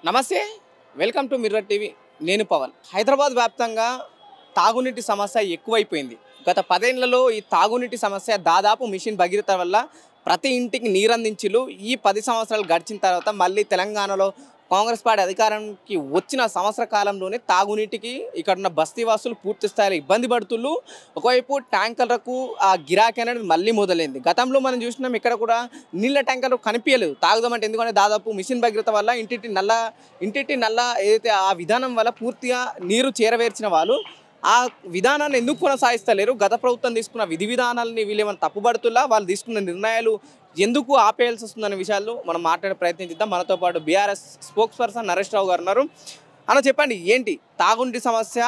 నమస్తే, welcome to mirror TV. నేను పవన్. హైదరాబాద్ వ్యాప్తంగా తాగునీటి సమస్య ఎక్కువైపోయింది. గత 10 ఏళ్లలో ఈ తాగునీటి సమస్య దాదాపు మిషన్ భగీరథ వల్ల ప్రతి ఇంటికి నీరందించిలు. ఈ 10 సంవత్సరాలు గడిచిన తర్వాత మళ్ళీ తెలంగాణలో కాంగ్రెస్ పార్టీ అధికారానికి వచ్చిన సంవత్సర కాలంలోనే తాగునీటికి ఇక్కడున్న బస్తీవాసులు పూర్తి స్థాయిలో ఇబ్బంది పడుతుళ్ళు. ఒకవైపు ట్యాంకర్లకు ఆ గిరాకీ అనేది మళ్ళీ మొదలైంది. గతంలో మనం చూసినాం, ఇక్కడ కూడా నీళ్ళ ట్యాంకర్లు కనిపించలేదు తాగుదామంటే. ఎందుకంటే దాదాపు మిషన్ భగీరథ వల్ల ఇంటింటి నల్ల ఏదైతే ఆ విధానం వల్ల పూర్తిగా నీరు చేరవేర్చిన వాళ్ళు ఆ విధానాన్ని ఎందుకు కొనసాగిస్తలేరు? గత ప్రభుత్వం తీసుకున్న విధి విధానాలని వీళ్ళు ఏమైనా తప్పుపడుతున్నా, వాళ్ళు తీసుకున్న నిర్ణయాలు ఎందుకు ఆపేయాల్సి వస్తుందనే విషయాలు మనం మాట్లాడే ప్రయత్నం చేద్దాం. మనతో పాటు బీఆర్ఎస్ స్పోక్స్ పర్సన్ నరేష్ రావు గారు ఉన్నారు. అన్న, చెప్పండి, ఏంటి తాగునీటి సమస్య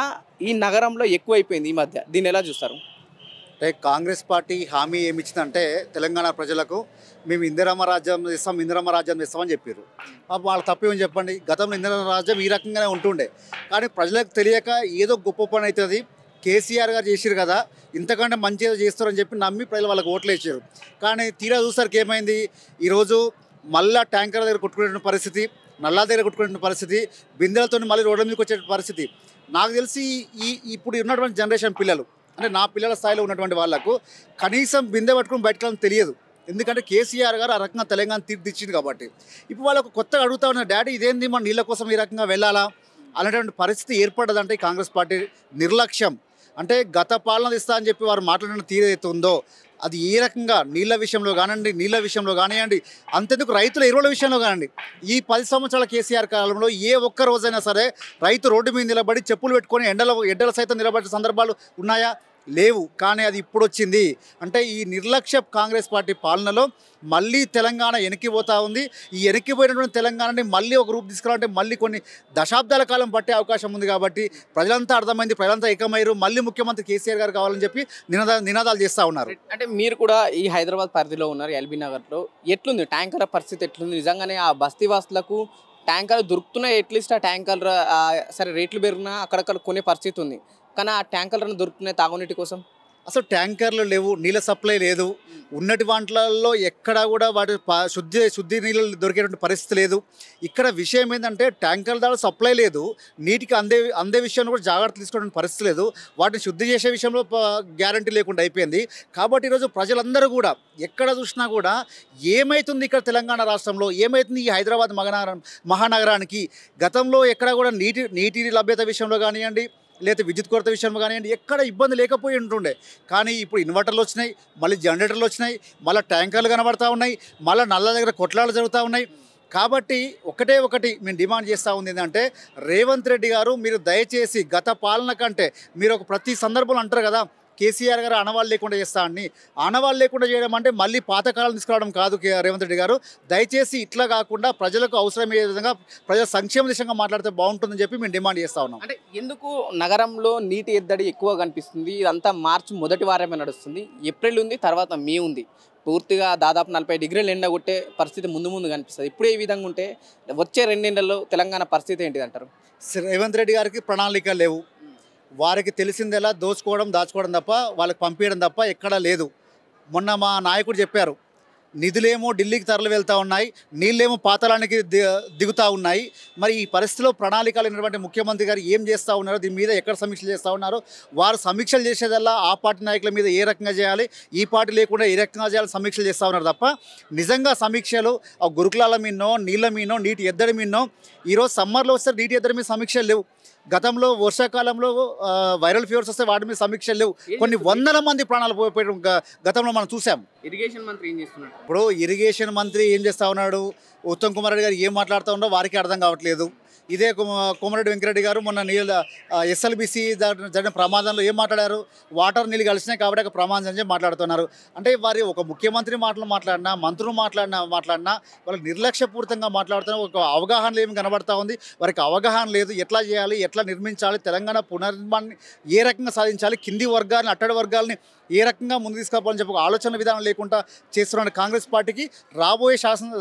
ఈ నగరంలో ఎక్కువైపోయింది ఈ మధ్య, దీన్ని ఎలా చూస్తారు? అంటే కాంగ్రెస్ పార్టీ హామీ ఏమి ఇచ్చిందంటే తెలంగాణ ప్రజలకు మేము ఇందిరమ్మ రాజ్యం ఇస్తామని చెప్పారు. వాళ్ళ తప్పు ఏమని చెప్పండి. గతంలో ఇందిరమ్మ రాజ్యం ఈ రకంగానే ఉంటుండే, కానీ ప్రజలకు తెలియక ఏదో గొప్ప పని అవుతుంది, కేసీఆర్ గారు చేసారు కదా, ఇంతకంటే మంచిగా చేస్తారని చెప్పి నమ్మి ప్రజలు వాళ్ళకి ఓట్లు వేసారు. కానీ తీరా చూసరికి ఏమైంది, ఈరోజు మళ్ళా ట్యాంకర్ దగ్గర కొట్టుకునే పరిస్థితి, నల్లా దగ్గర కొట్టుకునే పరిస్థితి, బిందెలతో మళ్ళీ రోడ్ల మీదకి వచ్చే పరిస్థితి. నాకు తెలిసి ఇప్పుడు ఉన్నటువంటి జనరేషన్ పిల్లలు, అంటే నా పిల్లల స్థాయిలో ఉన్నటువంటి వాళ్ళకు కనీసం బిందె పట్టుకుని బయటకు తెలియదు. ఎందుకంటే కేసీఆర్ గారు ఆ రకంగా తెలంగాణ తీర్చిచ్చింది కాబట్టి. ఇప్పుడు వాళ్ళకు కొత్తగా అడుగుతా ఉన్న, డాడీ ఇదేంది, మన నీళ్ళ కోసం ఈ రకంగా వెళ్ళాలా అనేటువంటి పరిస్థితి ఏర్పడదంటే కాంగ్రెస్ పార్టీ నిర్లక్ష్యం. అంటే గత పాలన ఇస్తా అని చెప్పి వారు మాట్లాడిన తీరైతే ఉందో అది ఏ రకంగా నీళ్ళ విషయంలో కానివ్వండి, అంతెందుకు రైతుల ఎరువుల విషయంలో కానివ్వండి, ఈ 10 సంవత్సరాల కేసీఆర్ కాలంలో ఏ ఒక్క రోజైనా సరే రైతు రోడ్డు మీద నిలబడి చెప్పులు పెట్టుకొని ఎండల సైతం నిలబడే సందర్భాలు ఉన్నాయా? లేవు. కానీ అది ఇప్పుడు వచ్చింది. అంటే ఈ నిర్లక్ష్య కాంగ్రెస్ పార్టీ పాలనలో మళ్ళీ తెలంగాణ వెనక్కిపోతూ ఉంది. ఈ వెనక్కిపోయినటువంటి తెలంగాణని మళ్ళీ ఒక రూపు తీసుకురావాలంటే మళ్ళీ కొన్ని దశాబ్దాల కాలం పట్టే అవకాశం ఉంది. కాబట్టి ప్రజలంతా అర్థమైంది, ప్రజలంతా ఏకమయ్యారు, మళ్ళీ ముఖ్యమంత్రి కేసీఆర్ గారు కావాలని చెప్పి నినాదాలు చేస్తూ ఉన్నారు. అంటే మీరు కూడా ఈ హైదరాబాద్ పరిధిలో ఉన్నారు, ఎల్బీ నగర్లో. ఎట్లుంది ట్యాంకర్ పరిస్థితి? ఎట్లుంది నిజంగానే? ఆ బస్తీవాసులకు ట్యాంకర్లు దొరుకుతున్నాయి, అట్లీస్ట్ ఆ ట్యాంకర్లు సరే రేట్లు పెరిగినా అక్కడక్కడ కొనే పరిస్థితి ఉంది, కానీ ఆ ట్యాంకర్లను దొరుకుతున్నాయి తాగునీటి కోసం? అసలు ట్యాంకర్లు లేవు, నీళ్ళ సప్లై లేదు. ఉన్నటి వాటిలలో ఎక్కడా కూడా వాటి శుద్ధి నీళ్ళు దొరికేటువంటి పరిస్థితి లేదు. ఇక్కడ విషయం ఏంటంటే ట్యాంకర్ల ద్వారా సప్లై లేదు, నీటికి అందే విషయంలో కూడా జాగ్రత్త తీసుకోవడం పరిస్థితి లేదు, వాటిని శుద్ధి చేసే విషయంలో గ్యారంటీ లేకుండా అయిపోయింది. కాబట్టి ఈరోజు ప్రజలందరూ కూడా ఎక్కడ చూసినా కూడా ఏమవుతుంది ఇక్కడ తెలంగాణ రాష్ట్రంలో, ఏమవుతుంది ఈ హైదరాబాద్ మహానగరానికి, గతంలో ఎక్కడ కూడా నీటి లభ్యత విషయంలో కానివ్వండి, లేదా విద్యుత్ కొరత విషయంలో కానివ్వండి ఎక్కడ ఇబ్బంది లేకపోయి ఉంటుండే. కానీ ఇప్పుడు ఇన్వర్టర్లు వచ్చినాయి, మళ్ళీ జనరేటర్లు వచ్చినాయి, మళ్ళీ ట్యాంకర్లు కనబడతా ఉన్నాయి, మళ్ళీ నల్ల దగ్గర కొట్లాలు జరుగుతూ ఉన్నాయి. కాబట్టి ఒకటి మేము డిమాండ్ చేస్తూ ఉంది ఏంటంటే, రేవంత్ రెడ్డి గారు మీరు దయచేసి గత పాలన కంటే మీరు ఒక ప్రతి సందర్భంలో అంటారు కదా, కేసీఆర్ గారు ఆనవాళ్ళు లేకుండా చేస్తా అని. ఆనవాళ్ళు లేకుండా చేయడం అంటే మళ్ళీ పాతకాలం తీసుకురావడం కాదు. రేవంత్ రెడ్డి గారు దయచేసి ఇట్లా కాకుండా ప్రజలకు అవసరమయ్యే విధంగా ప్రజల సంక్షేమ దిశగా మాట్లాడితే బాగుంటుందని చెప్పి మేము డిమాండ్ చేస్తూ ఉన్నాం. అంటే ఎందుకు నగరంలో నీటి ఎద్దడి ఎక్కువ కనిపిస్తుంది? ఇదంతా మార్చి మొదటి వారమే నడుస్తుంది, ఏప్రిల్ ఉంది, తర్వాత మే ఉంది. పూర్తిగా దాదాపు 40 డిగ్రీలు ఎండ కొట్టే పరిస్థితి ముందు కనిపిస్తుంది. ఇప్పుడు ఏ విధంగా ఉంటే వచ్చే 2 నెలల్లో తెలంగాణ పరిస్థితి ఏంటిది అంటారు? రేవంత్ రెడ్డి గారికి ప్రణాళిక లేవు. వారికి తెలిసిందెలా దోచుకోవడం, దాచుకోవడం తప్ప, వాళ్ళకి పంపించడం తప్ప ఎక్కడా లేదు. మొన్న మా నాయకుడు చెప్పారు, నిధులేమో ఢిల్లీకి తరలి వెళ్తూ ఉన్నాయి, నీళ్ళేమో పాతాళానికి దిగుతూ ఉన్నాయి. మరి ఈ పరిస్థితిలో ప్రణాళికలు అయినటువంటి ముఖ్యమంత్రి గారు ఏం చేస్తూ ఉన్నారు, దీని మీద ఎక్కడ సమీక్షలు చేస్తూ ఉన్నారు? వారు సమీక్షలు చేసేదల్లా ఆ పార్టీ నాయకుల మీద ఏ రకంగా చేయాలి, ఈ పార్టీ లేకుండా ఏ రకంగా చేయాలి సమీక్షలు చేస్తూ ఉన్నారు తప్ప నిజంగా సమీక్షలు ఆ గురుకులాల మీదనో, నీళ్ళ మీదనో, నీటి ఎద్దడి మీదనో, ఈరోజు సమ్మర్లో వస్తే నీటి ఎద్దడి మీద సమీక్షలు లేవు. గతంలో వర్షాకాలంలో వైరల్ ఫీవర్స్ వస్తే వాటి మీద సమీక్షలు లేవు. కొన్ని వందల మంది ప్రాణాలు పోయడం గతంలో మనం చూసాం. ఇరిగేషన్ మంత్రి ఏం చేస్తున్నాడు? ఇప్పుడు ఇరిగేషన్ మంత్రి ఏం చేస్తూ ఉన్నాడు, ఉత్తమ్ కుమార్ రెడ్డి గారు ఏం మాట్లాడుతూ ఉన్నారో వారికి అర్థం కావట్లేదు. ఇదే కోమరెడ్డి వెంకరెడ్డి గారు మొన్న ఎస్ఎల్బిసి జరిగిన ప్రమాదంలో ఏం మాట్లాడారు, వాటర్ నీళ్ళు కలిసినాయి కాబట్టి ఒక ప్రమాదం అని మాట్లాడుతున్నారు. అంటే వారి ఒక ముఖ్యమంత్రి మాట్లాడినా, మంత్రులు మాట్లాడినా వాళ్ళకి నిర్లక్ష్యపూరితంగా మాట్లాడుతున్న ఒక అవగాహన ఏమి కనబడతా ఉంది. వారికి అవగాహన లేదు, ఎట్లా చేయాలి, ఎట్లా నిర్మించాలి, తెలంగాణ పునర్నిర్మాణాన్ని ఏ రకంగా సాధించాలి, కింది వర్గాలని అట్టడి వర్గాలని ఏ రకంగా ముందు తీసుకుపోవాలని చెప్పి ఆలోచన విధానం లేకుండా చేస్తున్న కాంగ్రెస్ పార్టీకి రాబోయే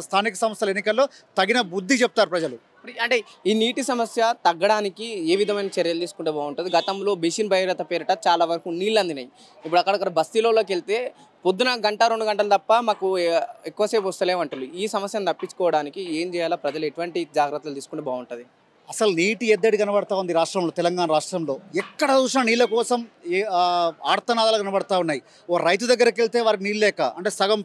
స్థానిక సంస్థల ఎన్నికల్లో తగిన బుద్ధి చెప్తారు ప్రజలు. అంటే ఈ నీటి సమస్య తగ్గడానికి ఏ విధమైన చర్యలు తీసుకుంటే బాగుంటుంది? గతంలో మిషన్ భగీరథ పేరిట చాలా వరకు నీళ్ళు అందినాయి. ఇప్పుడు అక్కడక్కడ బస్తీలోకి వెళ్తే పొద్దున గంట 2 గంటలు తప్ప మాకు ఎక్కువసేపు వస్తలేమంటారు. ఈ సమస్యను తప్పించుకోవడానికి ఏం చేయాలా? ప్రజలు ఎటువంటి జాగ్రత్తలు తీసుకుంటే బాగుంటుంది? అసలు నీటి ఎద్దడి కనబడతా ఉంది రాష్ట్రంలో, తెలంగాణ రాష్ట్రంలో. ఎక్కడ చూసినా నీళ్ళ కోసం ఆర్తనాదాలు కనబడతా ఉన్నాయి. ఓ రైతు దగ్గరికి వెళ్తే వారికి నీళ్ళు లేక, అంటే సగం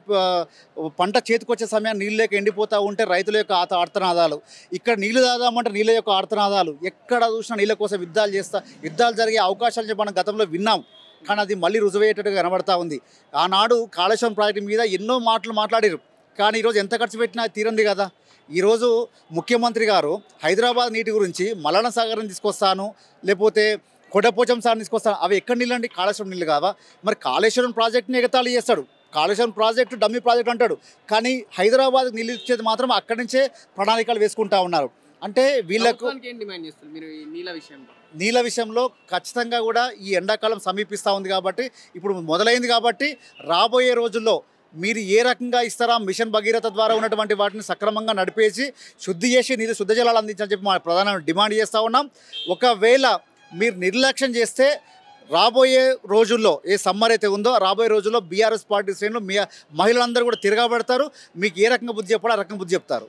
పంట చేతికొచ్చే సమయాన్ని నీళ్ళు లేక ఎండిపోతూ ఉంటే రైతుల యొక్క ఆర్తనాదాలు, ఇక్కడ నీళ్లు తాగామంటే నీళ్ళ యొక్క ఆర్తనాదాలు. ఎక్కడ చూసినా నీళ్ళ కోసం యుద్ధాలు జరిగే అవకాశాలు మనం గతంలో విన్నాం. కానీ అది మళ్ళీ రుజువయ్యేటట్టుగా కనబడతా ఉంది. ఆనాడు కాళేశ్వరం ప్రాజెక్టు మీద ఎన్నో మాటలు మాట్లాడారు, కానీ ఈరోజు ఎంత ఖర్చు పెట్టినా తీరంది కదా. ఈరోజు ముఖ్యమంత్రి గారు హైదరాబాద్ నీటి గురించి మలన సాగర్ని తీసుకొస్తాను, లేకపోతే కొడపోచం సాగర్ని తీసుకొస్తాను, అవి ఎక్కడ నీళ్ళు అండి? కాళేశ్వరం నీళ్ళు కావా? మరి కాళేశ్వరం ప్రాజెక్ట్ని ఎగతాళి చేస్తాడు, కాళేశ్వరం ప్రాజెక్టు డమ్మీ ప్రాజెక్ట్ అంటాడు, కానీ హైదరాబాద్ నీళ్ళు ఇచ్చేది మాత్రం అక్కడి నుంచే ప్రణాళికలు వేసుకుంటా ఉన్నారు. అంటే వీళ్ళకు నీళ్ళ విషయంలో ఖచ్చితంగా కూడా ఈ ఎండాకాలం సమీపిస్తూ ఉంది కాబట్టి, ఇప్పుడు మొదలైంది కాబట్టి, రాబోయే రోజుల్లో మీరు ఏ రకంగా ఇస్తారా? మిషన్ భగీరథ ద్వారా ఉన్నటువంటి వాటిని సక్రమంగా నడిపేసి శుద్ధి చేసి నీళ్ళు శుద్ధ జలాలు అందించాలని చెప్పి మా ప్రధాన డిమాండ్ చేస్తూ ఉన్నాం. ఒకవేళ మీరు నిర్లక్ష్యం చేస్తే రాబోయే రోజుల్లో, ఏ సమ్మర్ అయితే ఉందో రాబోయే రోజుల్లో బీఆర్ఎస్ పార్టీ శ్రేణులు మహిళలందరూ కూడా తిరగబడతారు. మీకు ఏ రకంగా బుద్ధి చెప్పాలో ఆ రకంగా బుద్ధి చెప్తారు.